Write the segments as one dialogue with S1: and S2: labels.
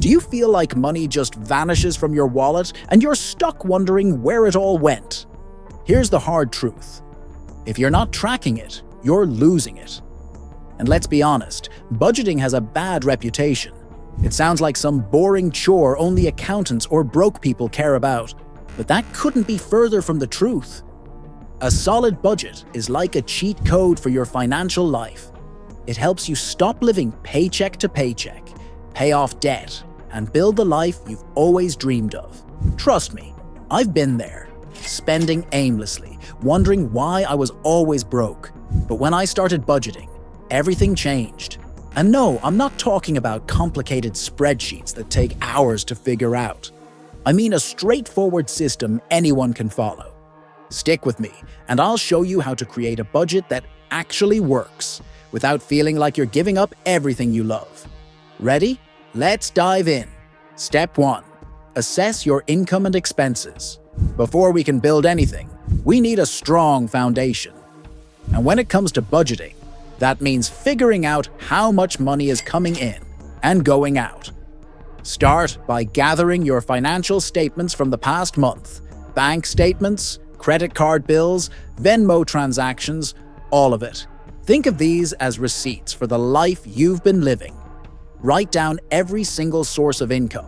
S1: Do you feel like money just vanishes from your wallet and you're stuck wondering where it all went? Here's the hard truth. If you're not tracking it, you're losing it. And let's be honest, budgeting has a bad reputation. It sounds like some boring chore only accountants or broke people care about. But that couldn't be further from the truth. A solid budget is like a cheat code for your financial life. It helps you stop living paycheck to paycheck, pay off debt, and build the life you've always dreamed of. Trust me, I've been there, spending aimlessly, wondering why I was always broke. But when I started budgeting, everything changed. And no, I'm not talking about complicated spreadsheets that take hours to figure out. I mean a straightforward system anyone can follow. Stick with me, and I'll show you how to create a budget that actually works, without feeling like you're giving up everything you love. Ready? Let's dive in. Step 1. Assess your income and expenses. Before we can build anything, we need a strong foundation. And when it comes to budgeting, that means figuring out how much money is coming in and going out. Start by gathering your financial statements from the past month, bank statements, credit card bills, Venmo transactions, all of it. Think of these as receipts for the life you've been living. Write down every single source of income.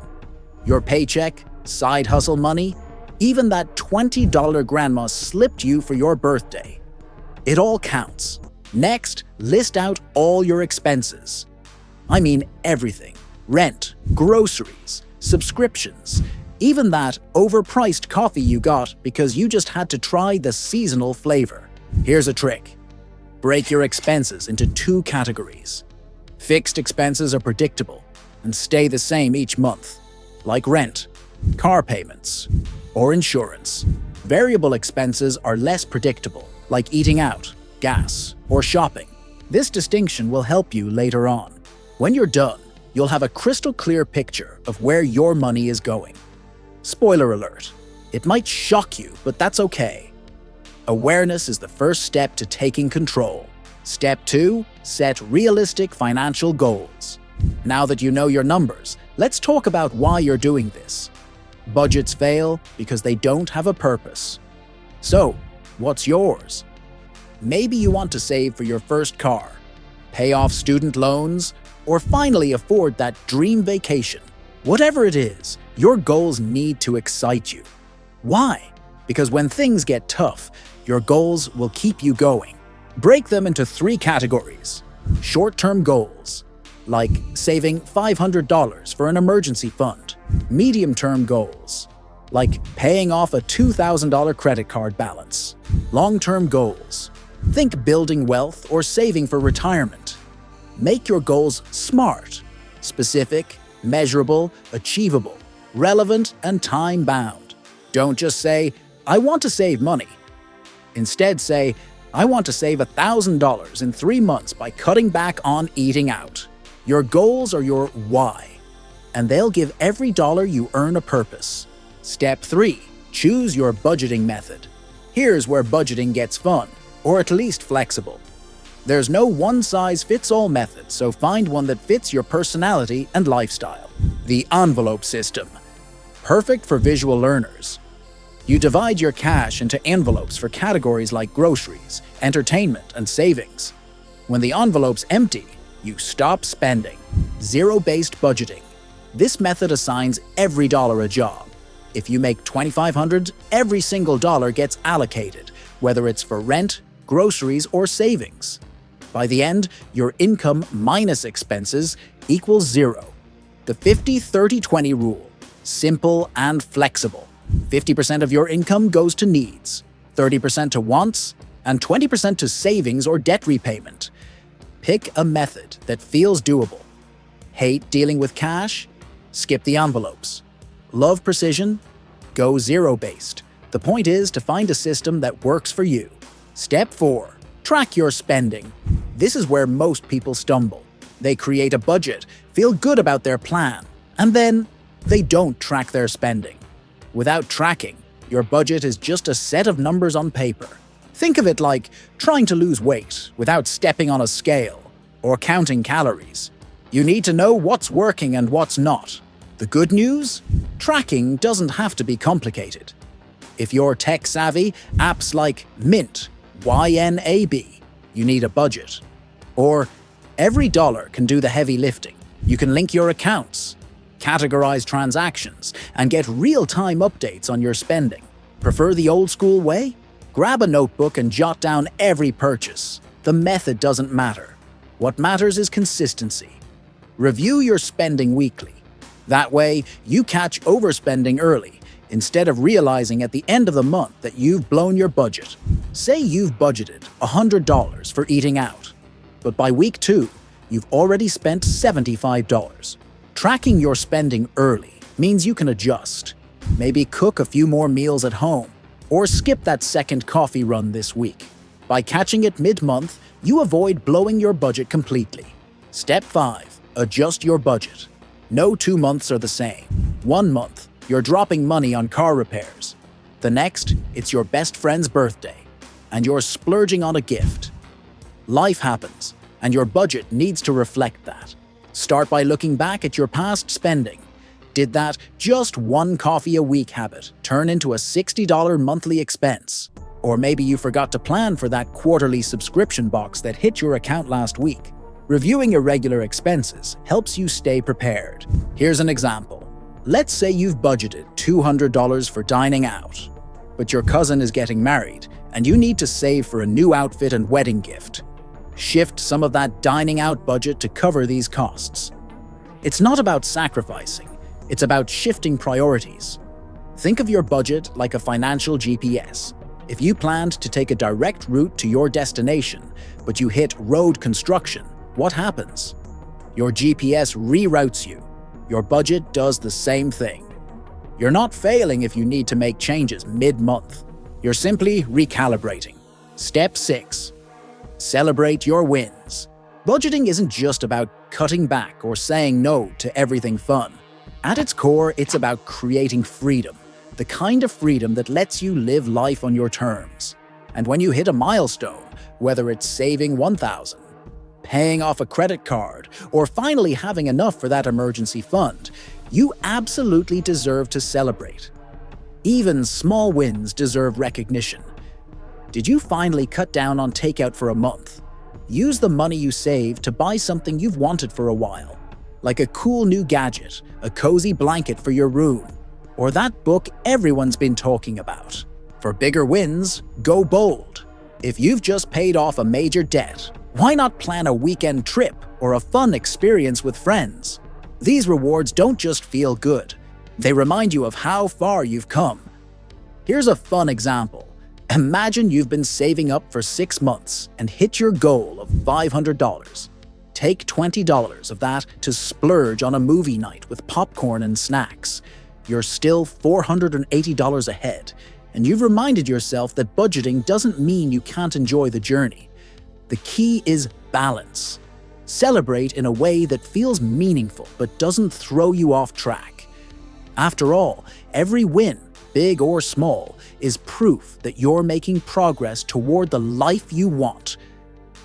S1: Your paycheck, side hustle money, even that $20 grandma slipped you for your birthday. It all counts. Next, list out all your expenses. I mean everything. Rent, groceries, subscriptions, even that overpriced coffee you got because you just had to try the seasonal flavor. Here's a trick. Break your expenses into 2 categories. Fixed expenses are predictable and stay the same each month, like rent, car payments, or insurance. Variable expenses are less predictable, like eating out, gas, or shopping. This distinction will help you later on. When you're done, you'll have a crystal clear picture of where your money is going. Spoiler alert, it might shock you, but that's okay. Awareness is the first step to taking control. Step 2, set realistic financial goals. Now that you know your numbers, let's talk about why you're doing this. Budgets fail because they don't have a purpose. So, what's yours? Maybe you want to save for your first car, pay off student loans, or finally afford that dream vacation. Whatever it is, your goals need to excite you. Why? Because when things get tough, your goals will keep you going. Break them into 3 categories. Short-term goals, like saving $500 for an emergency fund. Medium-term goals, like paying off a $2,000 credit card balance. Long-term goals, think building wealth or saving for retirement. Make your goals SMART, specific, measurable, achievable, relevant, and time-bound. Don't just say, I want to save money. Instead say, I want to save $1,000 in 3 months by cutting back on eating out. Your goals are your why, and they'll give every dollar you earn a purpose. Step 3. Choose your budgeting method. Here's where budgeting gets fun, or at least flexible. There's no one-size-fits-all method, so find one that fits your personality and lifestyle. The envelope system. Perfect for visual learners. You divide your cash into envelopes for categories like groceries, entertainment, and savings. When the envelope's empty, you stop spending. Zero-based budgeting. This method assigns every dollar a job. If you make $2,500, every single dollar gets allocated, whether it's for rent, groceries, or savings. By the end, your income minus expenses equals 0. The 50-30-20 rule. Simple and flexible. 50% of your income goes to needs, 30% to wants, and 20% to savings or debt repayment. Pick a method that feels doable. Hate dealing with cash? Skip the envelopes. Love precision? Go zero-based. The point is to find a system that works for you. Step 4. Track your spending. This is where most people stumble. They create a budget, feel good about their plan, and then they don't track their spending. Without tracking, your budget is just a set of numbers on paper. Think of it like trying to lose weight without stepping on a scale or counting calories. You need to know what's working and what's not. The good news? Tracking doesn't have to be complicated. If you're tech-savvy, apps like Mint, YNAB, you need a budget. Or every dollar can do the heavy lifting. You can link your accounts, categorize transactions, and get real-time updates on your spending. Prefer the old-school way? Grab a notebook and jot down every purchase. The method doesn't matter. What matters is consistency. Review your spending weekly. That way, you catch overspending early, instead of realizing at the end of the month that you've blown your budget. Say you've budgeted $100 for eating out, but by week 2, you've already spent $75. Tracking your spending early means you can adjust. Maybe cook a few more meals at home, or skip that second coffee run this week. By catching it mid-month, you avoid blowing your budget completely. Step 5. Adjust your budget. No 2 months are the same. 1 month, you're dropping money on car repairs. The next, it's your best friend's birthday, and you're splurging on a gift. Life happens, and your budget needs to reflect that. Start by looking back at your past spending. Did that just 1 coffee a week habit turn into a $60 monthly expense? Or maybe you forgot to plan for that quarterly subscription box that hit your account last week. Reviewing irregular expenses helps you stay prepared. Here's an example. Let's say you've budgeted $200 for dining out, but your cousin is getting married and you need to save for a new outfit and wedding gift. Shift some of that dining out budget to cover these costs. It's not about sacrificing, it's about shifting priorities. Think of your budget like a financial GPS. If you planned to take a direct route to your destination, but you hit road construction, what happens? Your GPS reroutes you. Your budget does the same thing. You're not failing if you need to make changes mid-month. You're simply recalibrating. Step 6. Celebrate your wins. Budgeting isn't just about cutting back or saying no to everything fun. At its core, it's about creating freedom, the kind of freedom that lets you live life on your terms. And when you hit a milestone, whether it's saving $1,000, paying off a credit card, or finally having enough for that emergency fund, you absolutely deserve to celebrate. Even small wins deserve recognition. Did you finally cut down on takeout for a month? Use the money you saved to buy something you've wanted for a while, like a cool new gadget, a cozy blanket for your room, or that book everyone's been talking about. For bigger wins, go bold. If you've just paid off a major debt, why not plan a weekend trip or a fun experience with friends? These rewards don't just feel good, they remind you of how far you've come. Here's a fun example. Imagine you've been saving up for 6 months and hit your goal of $500. Take $20 of that to splurge on a movie night with popcorn and snacks. You're still $480 ahead, and you've reminded yourself that budgeting doesn't mean you can't enjoy the journey. The key is balance. Celebrate in a way that feels meaningful but doesn't throw you off track. After all, every win, big or small, is proof that you're making progress toward the life you want.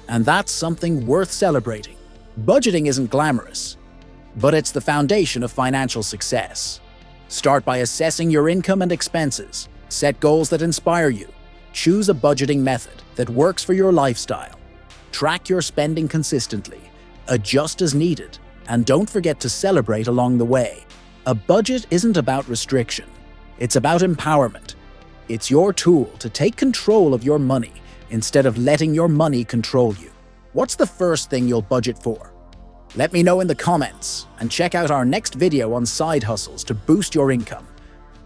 S1: And that's something worth celebrating. Budgeting isn't glamorous, but it's the foundation of financial success. Start by assessing your income and expenses. Set goals that inspire you. Choose a budgeting method that works for your lifestyle. Track your spending consistently, adjust as needed, and don't forget to celebrate along the way. A budget isn't about restriction, it's about empowerment. It's your tool to take control of your money instead of letting your money control you. What's the first thing you'll budget for? Let me know in the comments, and check out our next video on side hustles to boost your income.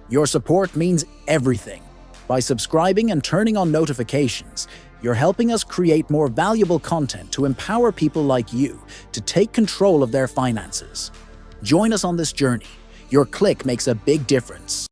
S1: Your support means everything. By subscribing and turning on notifications, you're helping us create more valuable content to empower people like you to take control of their finances. Join us on this journey. Your click makes a big difference.